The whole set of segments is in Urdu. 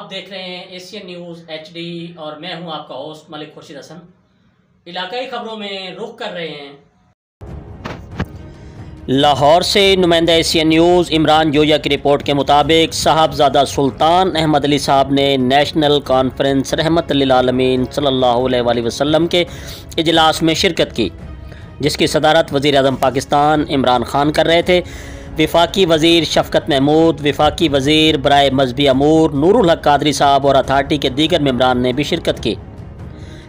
آپ دیکھ رہے ہیں ایشین نیوز HD اور میں ہوں آپ کا ہوسٹ ملک خورشید حسن۔ علاقائی خبروں میں رخ کر رہے ہیں۔ لاہور سے نمائندہ ایشین نیوز عمران جویا کی رپورٹ کے مطابق صاحبزادہ سلطان احمد علی صاحب نے نیشنل کانفرنس رحمت للعالمین صلی اللہ علیہ وآلہ وسلم کے اجلاس میں شرکت کی، جس کی صدارت وزیر اعظم پاکستان عمران خان کر رہے تھے۔ وفاقی وزیر شفقت محمود، وفاقی وزیر برائے مذہبی امور نور الحق قادری صاحب اور اتھارٹی کے دیگر ممبران نے بھی شرکت کی۔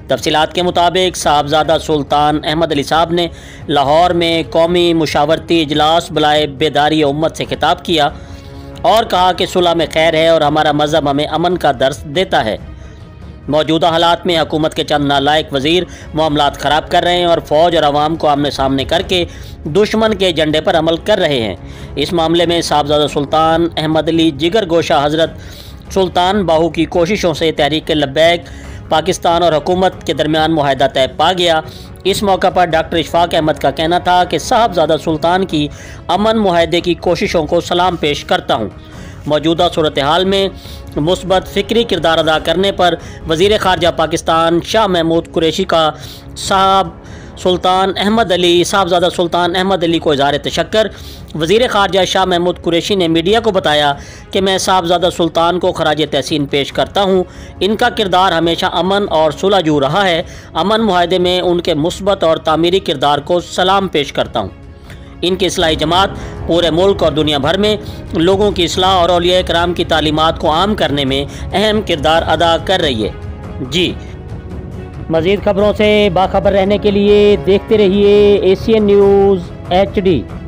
تفصیلات کے مطابق صاحبزادہ سلطان احمد علی صاحب نے لاہور میں قومی مشاورتی اجلاس بلائے بیداری امت سے خطاب کیا اور کہا کہ صلح میں خیر ہے اور ہمارا مذہب ہمیں امن کا درس دیتا ہے۔ موجودہ حالات میں حکومت کے چند نالائق وزیر معاملات خراب کر رہے ہیں اور فوج اور عوام کو آمنے سامنے کر کے دشمن کے ایجنڈے پر عمل کر رہے ہیں۔ اس معاملے میں صاحبزادہ سلطان احمد علی جگر گوشہ حضرت سلطان باہو کی کوششوں سے تحریک لبیک پاکستان اور حکومت کے درمیان معاہدہ طے پا گیا۔ اس موقع پر ڈاکٹر اشفاق احمد کا کہنا تھا کہ صاحبزادہ سلطان کی امن معاہدے کی کوششوں کو سلام پیش کرتا ہوں۔ موجودہ صورتحال میں مثبت فکری کردار ادا کرنے پر وزیر خارجہ پاکستان شاہ محمود قریشی کا صاحبزادہ سلطان احمد علی کو اظہار تشکر۔ وزیر خارجہ شاہ محمود قریشی نے میڈیا کو بتایا کہ میں صاحبزادہ سلطان کو خراج تحسین پیش کرتا ہوں۔ ان کا کردار ہمیشہ امن اور صلح جو رہا ہے۔ امن معاہدے میں ان کے مثبت اور تعمیری کردار کو سلام پیش کرتا ہوں۔ ان کی اصلاحی جماعت پورے ملک اور دنیا بھر میں لوگوں کی اصلاح اور اولیاء کرام کی تعلیمات کو عام کرنے میں اہم کردار ادا کر رہی ہے۔ جی، مزید خبروں سے باخبر رہنے کے لیے دیکھتے رہیے ایشین نیوز HD۔